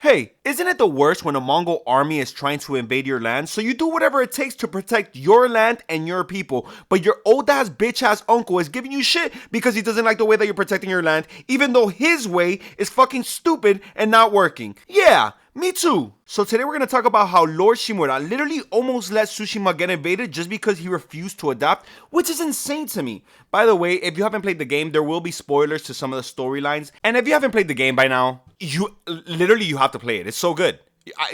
Hey, isn't it the worst when a Mongol army is trying to invade your land? So you do whatever it takes to protect your land and your people. But your old ass bitch ass uncle is giving you shit because he doesn't like the way that you're protecting your land, even though his way is fucking stupid and not working. Yeah, me too. So today we're going to talk about how Lord Shimura literally almost let Tsushima get invaded just because he refused to adapt, which is insane to me. By the way, if you haven't played the game, there will be spoilers to some of the storylines. And if you haven't played the game by now, you have to play it. It's so good.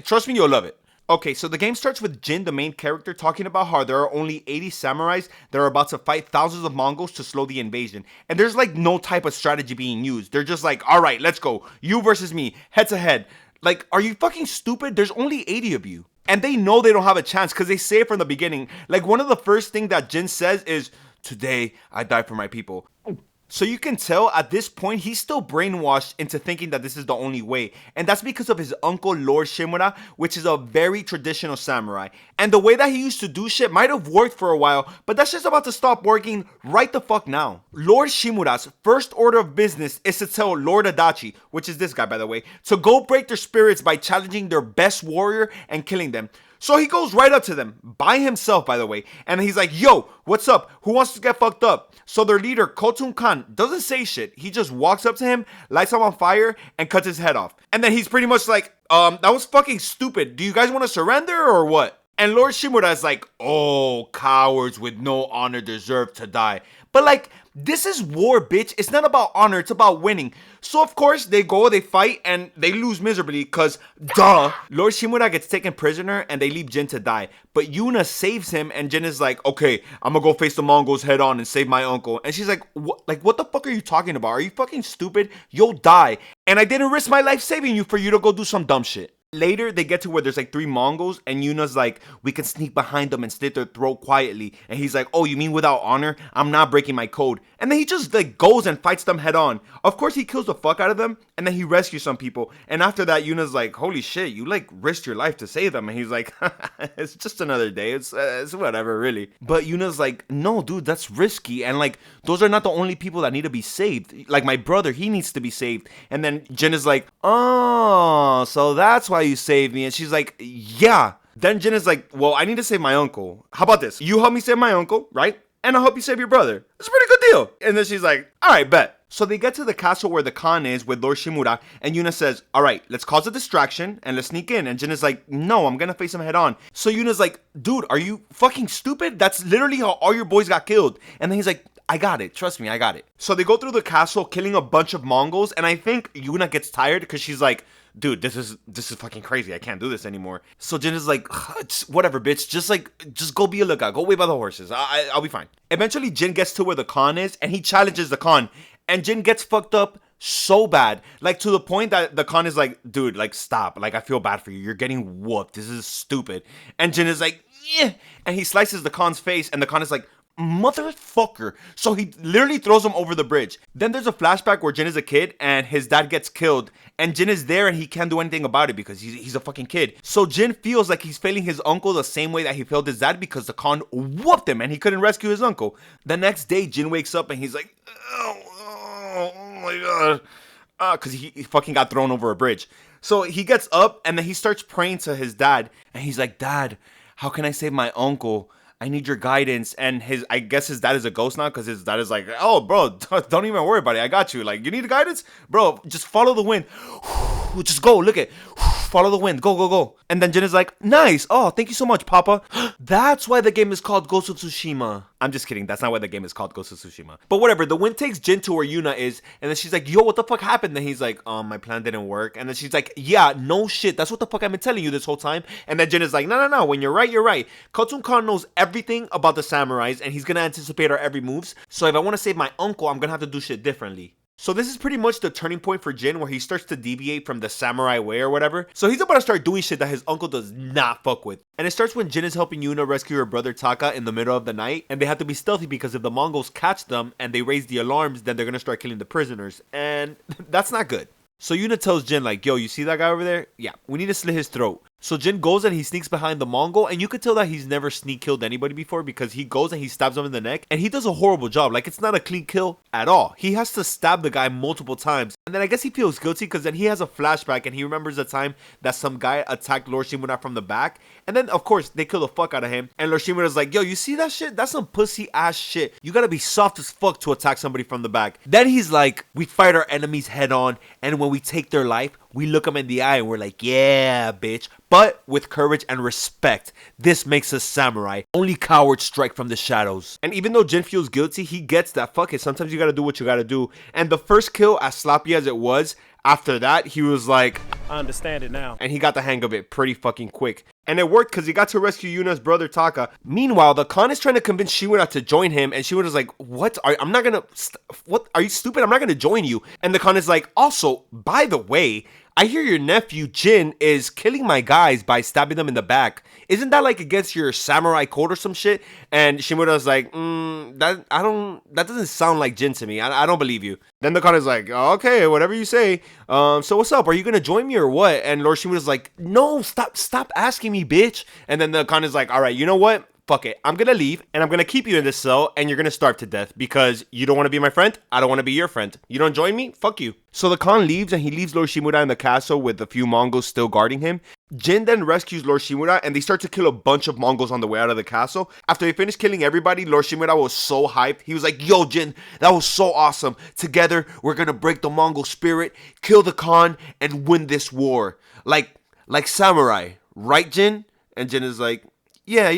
Trust me, you'll love it. Okay, so the game starts with Jin, the main character, talking about how there are only 80 samurais that are about to fight thousands of Mongols to slow the invasion. And there's like no type of strategy being used. They're just like, all right, let's go. You versus me, head to head. Like, are you fucking stupid? There's only 80 of you. And they know they don't have a chance because they say it from the beginning. Like, one of the first things that Jin says is, today I die for my people. So you can tell at this point he's still brainwashed into thinking that this is the only way. And that's because of his uncle Lord Shimura, which is a very traditional samurai. And the way that he used to do shit might have worked for a while, but that's just about to stop working right the fuck now. Lord Shimura's first order of business is to tell Lord Adachi, which is this guy by the way, to go break their spirits by challenging their best warrior and killing them. So he goes right up to them, by himself by the way, and he's like, yo, what's up? Who wants to get fucked up? So their leader, Khotun Khan, doesn't say shit. He just walks up to him, lights him on fire, and cuts his head off. And then he's pretty much like, that was fucking stupid. Do you guys want to surrender or what? And Lord Shimura is like, oh, cowards with no honor deserve to die. But like, this is war, bitch. It's not about honor, it's about winning. So of course, they go, they fight, and they lose miserably because, duh, Lord Shimura gets taken prisoner and they leave Jin to die. But Yuna saves him and Jin is like, okay, I'm gonna go face the Mongols head on and save my uncle. And she's like, what the fuck are you talking about? Are you fucking stupid? You'll die. And I didn't risk my life saving you for you to go do some dumb shit. Later, they get to where there's like 3 Mongols, and Yuna's like, we can sneak behind them and slit their throat quietly. And he's like, oh, you mean without honor? I'm not breaking my code. And then he just like goes and fights them head on. Of course, he kills the fuck out of them, and then he rescues some people. And after that, Yuna's like, holy shit, you like risked your life to save them. And he's like, it's just another day. It's whatever, really. But Yuna's like, no, dude, that's risky. And like, those are not the only people that need to be saved. Like my brother, he needs to be saved. And then Jin is like, oh, so that's why you saved me. And she's like, yeah. Then Jin is like, well, I need to save my uncle. How about this? You help me save my uncle, right? And I'll help you save your brother. It's a pretty good deal. And then she's like, all right, bet. So they get to the castle where the Khan is with Lord Shimura, and Yuna says, all right, let's cause a distraction and let's sneak in. And Jin is like, no, I'm gonna face him head on. So Yuna's like, dude, are you fucking stupid? That's literally how all your boys got killed. And then he's like, I got it. Trust me, I got it. So they go through the castle, killing a bunch of Mongols, and I think Yuna gets tired because she's like, dude, this is fucking crazy. I can't do this anymore. So Jin is like, whatever, bitch. Just go be a lookout. Go wait by the horses. I'll be fine. Eventually, Jin gets to where the Khan is, and he challenges the Khan. And Jin gets fucked up so bad. Like, to the point that the Khan is like, dude, like, stop. Like, I feel bad for you. You're getting whooped. This is stupid. And Jin is like, yeah. And he slices the Khan's face, and the Khan is like, motherfucker. So he literally throws him over the bridge. Then there's a flashback where Jin is a kid and his dad gets killed, and Jin is there and he can't do anything about it because he's a fucking kid. So Jin feels like he's failing his uncle the same way that he failed his dad because the Khan whooped him and he couldn't rescue his uncle. The next day, Jin wakes up and he's like, oh my god, because he fucking got thrown over a bridge. So he gets up and then he starts praying to his dad, and he's like, Dad, how can I save my uncle? I need your guidance. And I guess his dad is a ghost now, because his dad is like, oh, bro, don't even worry about it. I got you. Like, you need guidance? Bro, just follow the wind. Just go, look it. Follow the wind. Go, go, go. And then Jin is like, nice. Oh, thank you so much, Papa. That's why the game is called Ghost of Tsushima. I'm just kidding. That's not why the game is called Ghost of Tsushima. But whatever. The wind takes Jin to where Yuna is. And then she's like, yo, what the fuck happened? And he's like, my plan didn't work. And then she's like, yeah, no shit. That's what the fuck I've been telling you this whole time. And then Jin is like, no. When you're right, you're right. Khotun Khan knows everything about the samurais, and he's going to anticipate our every moves. So if I want to save my uncle, I'm going to have to do shit differently. So this is pretty much the turning point for Jin, where he starts to deviate from the samurai way or whatever. So he's about to start doing shit that his uncle does not fuck with. And it starts when Jin is helping Yuna rescue her brother Taka in the middle of the night. And they have to be stealthy because if the Mongols catch them and they raise the alarms, then they're going to start killing the prisoners. And that's not good. So Yuna tells Jin like, yo, you see that guy over there? Yeah, we need to slit his throat. So Jin goes and he sneaks behind the Mongol, and you could tell that he's never sneak killed anybody before because he goes and he stabs him in the neck, and he does a horrible job. Like, it's not a clean kill at all. He has to stab the guy multiple times, and then I guess he feels guilty because then he has a flashback and he remembers the time that some guy attacked Lord Shimura from the back, and then of course they kill the fuck out of him, and Lord Shimura's like, yo, you see that shit? That's some pussy ass shit. You gotta be soft as fuck to attack somebody from the back. Then he's like, we fight our enemies head on, and when we take their life, we look them in the eye and we're like, yeah, bitch. But with courage and respect. This makes us samurai. Only cowards strike from the shadows. And even though Jin feels guilty, he gets that, fuck it, sometimes you gotta do what you gotta do. And the first kill, as sloppy as it was, after that, he was like, I understand it now. And he got the hang of it pretty fucking quick. And it worked because he got to rescue Yuna's brother Taka. Meanwhile, the Khan is trying to convince Shimura to join him, and Shimura's like, what? I'm not gonna, what? Are you stupid? I'm not gonna join you. And the Khan is like, also, by the way, I hear your nephew Jin is killing my guys by stabbing them in the back. Isn't that like against your samurai code or some shit? And Shimura's like, that doesn't sound like Jin to me. I don't believe you. Then the Khan is like, okay, whatever you say. So what's up? Are you gonna join me or what? And Lord Shimura's like, no, stop asking me, bitch. And then the Khan is like, all right, you know what? Fuck it, I'm gonna leave, and I'm gonna keep you in this cell, and you're gonna starve to death, because you don't want to be my friend, I don't want to be your friend. You don't join me? Fuck you. So the Khan leaves, and he leaves Lord Shimura in the castle with a few Mongols still guarding him. Jin then rescues Lord Shimura, and they start to kill a bunch of Mongols on the way out of the castle. After they finish killing everybody, Lord Shimura was so hyped. He was like, yo, Jin, that was so awesome. Together, we're gonna break the Mongol spirit, kill the Khan, and win this war. Like samurai, right, Jin? And Jin is like, yeah,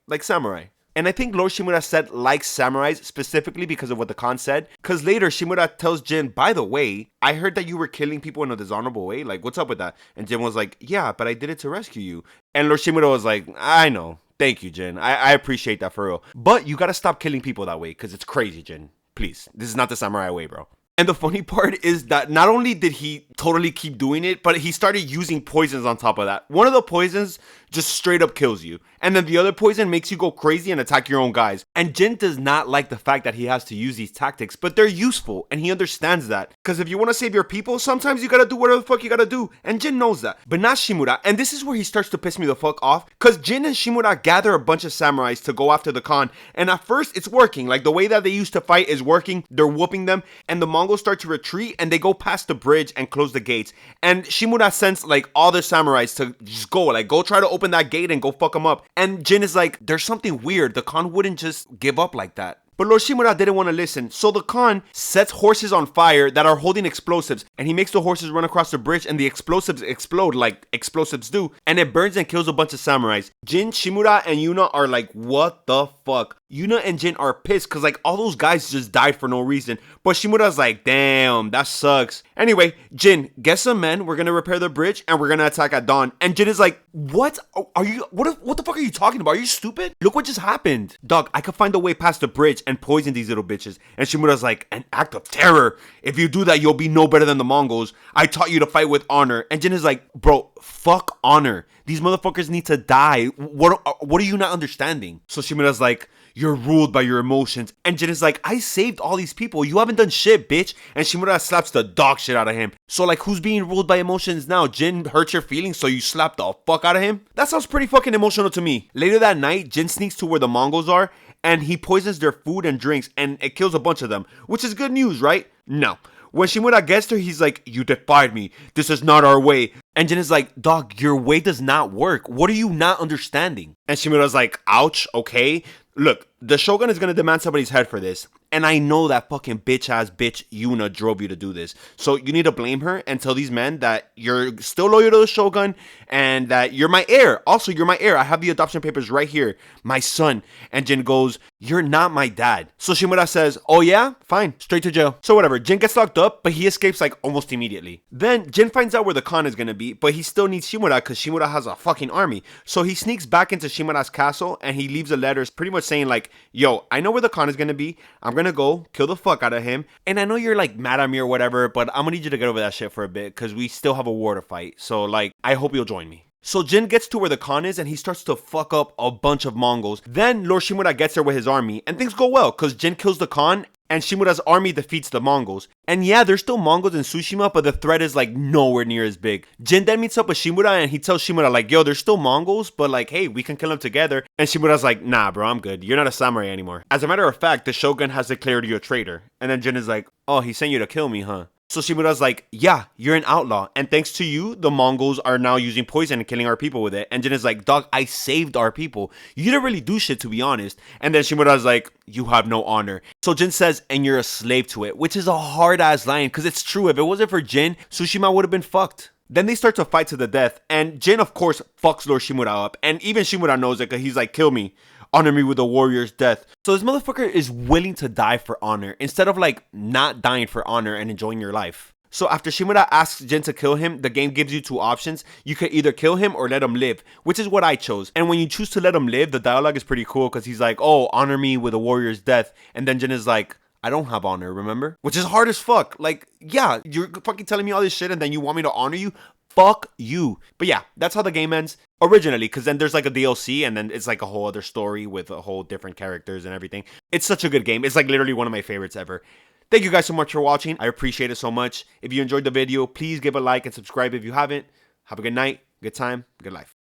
like samurai. And I think Lord Shimura said like samurais specifically because of what the Khan said. Because later Shimura tells Jin, by the way, I heard that you were killing people in a dishonorable way. Like, what's up with that? And Jin was like, yeah, but I did it to rescue you. And Lord Shimura was like, I know. Thank you, Jin. I appreciate that for real. But you gotta stop killing people that way because it's crazy, Jin. Please. This is not the samurai way, bro. And the funny part is that not only did he totally keep doing it, but he started using poisons on top of that. One of the poisons just straight up kills you. And then the other poison makes you go crazy and attack your own guys. And Jin does not like the fact that he has to use these tactics, but they're useful, and he understands that. Because if you want to save your people, sometimes you gotta do whatever the fuck you gotta do. And Jin knows that. But not Shimura. And this is where he starts to piss me the fuck off. Because Jin and Shimura gather a bunch of samurais to go after the Khan. And at first, it's working. Like, the way that they used to fight is working. They're whooping them. And the Mongols start to retreat, and they go past the bridge and close the gates. And Shimura sends, like, all the samurais to just go. Like, go try to open that gate and go fuck them up. And Jin is like, there's something weird. The Khan wouldn't just give up like that. But Lord Shimura didn't want to listen, so the Khan sets horses on fire that are holding explosives, and he makes the horses run across the bridge, and the explosives explode like explosives do, and it burns and kills a bunch of samurais. Jin, Shimura, and Yuna are like, what the fuck? Yuna and Jin are pissed because like all those guys just died for no reason. But Shimura's like, damn, that sucks. Anyway, Jin, get some men, we're gonna repair the bridge, and we're gonna attack at dawn. And Jin is like, what? Are you, what the fuck are you talking about? Are you stupid? Look what just happened. Dog, I could find a way past the bridge and poison these little bitches. And Shimura's like, an act of terror. If you do that, you'll be no better than the Mongols. I taught you to fight with honor. And Jin is like, bro, fuck honor. These motherfuckers need to die. What are you not understanding? So Shimura's like, you're ruled by your emotions. And Jin is like, I saved all these people. You haven't done shit, bitch. And Shimura slaps the dog shit out of him. So like, who's being ruled by emotions now? Jin hurt your feelings, so you slap the fuck out of him? That sounds pretty fucking emotional to me. Later that night, Jin sneaks to where the Mongols are, and he poisons their food and drinks, and it kills a bunch of them. Which is good news, right? No. When Shimura gets there, he's like, you defied me. This is not our way. And Jin is like, dog, your way does not work. What are you not understanding? And Shimura's like, ouch, okay. Look, the Shogun is going to demand somebody's head for this. And I know that fucking bitch-ass bitch Yuna drove you to do this. So you need to blame her and tell these men that you're still loyal to the Shogun and that you're my heir. Also, you're my heir. I have the adoption papers right here. My son. And Jin goes, you're not my dad. So Shimura says, oh yeah? Fine. Straight to jail. So whatever. Jin gets locked up, but he escapes like almost immediately. Then Jin finds out where the Khan is going to be, but he still needs Shimura because Shimura has a fucking army. So he sneaks back into Shimura's castle and he leaves a letter pretty much saying like, yo, I know where the Khan is going to be. I'm going to go kill the fuck out of him. And I know you're like mad at me or whatever, but I'm going to need you to get over that shit for a bit because we still have a war to fight. So like, I hope you'll join me. So Jin gets to where the Khan is and he starts to fuck up a bunch of Mongols. Then Lord Shimura gets there with his army and things go well because Jin kills the Khan and Shimura's army defeats the Mongols. And yeah, there's still Mongols in Tsushima, but the threat is like nowhere near as big. Jin then meets up with Shimura and he tells Shimura like, yo, there's still Mongols, but like, hey, we can kill them together. And Shimura's like, nah, bro, I'm good. You're not a samurai anymore. As a matter of fact, the Shogun has declared you a traitor. And then Jin is like, oh, he sent you to kill me, huh? So Shimura's like, yeah, you're an outlaw. And thanks to you, the Mongols are now using poison and killing our people with it. And Jin is like, dog, I saved our people. You didn't really do shit, to be honest. And then Shimura's like, you have no honor. So Jin says, and you're a slave to it, which is a hard ass line because it's true. If it wasn't for Jin, Tsushima would have been fucked. Then they start to fight to the death. And Jin, of course, fucks Lord Shimura up. And even Shimura knows it because he's like, kill me. Honor me with a warrior's death. So this motherfucker is willing to die for honor instead of like not dying for honor and enjoying your life. So after Shimura asks Jin to kill him, the game gives you two options. You can either kill him or let him live, which is what I chose. And when you choose to let him live, the dialogue is pretty cool because he's like, oh, honor me with a warrior's death. And then Jin is like, I don't have honor, remember? Which is hard as fuck. Like, yeah, you're fucking telling me all this shit and then you want me to honor you? Fuck you. But yeah, that's how the game ends originally, because then there's like a DLC and then it's like a whole other story with a whole different characters and everything. It's such a good game. It's like literally one of my favorites ever. Thank you guys so much for watching. I appreciate it so much. If you enjoyed the video, please give a like and subscribe if you haven't. Have a good night, good time, good life.